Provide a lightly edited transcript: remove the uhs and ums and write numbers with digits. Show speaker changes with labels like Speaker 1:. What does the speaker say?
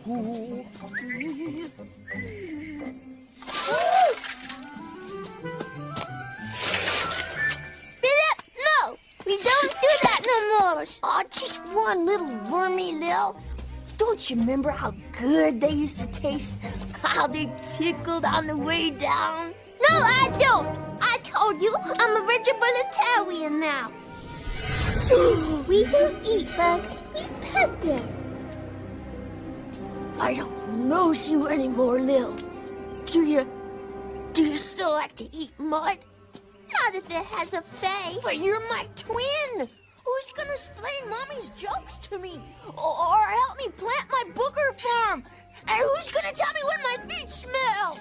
Speaker 1: No, we don't do that no more. Oh, just one little wormy Lil. Don't you remember how good they used to taste? How they tickled on the way down? No, I don't. I told you I'm a vegetarian now. We don't eat bugs. We pet them. I don't know you anymore, Lil. Do you still like to eat mud? Not if it has a face. But you're my twin. Who's gonna explain Mommy's jokes to me? Or help me plant my booger farm? And who's gonna tell me when my feet smell?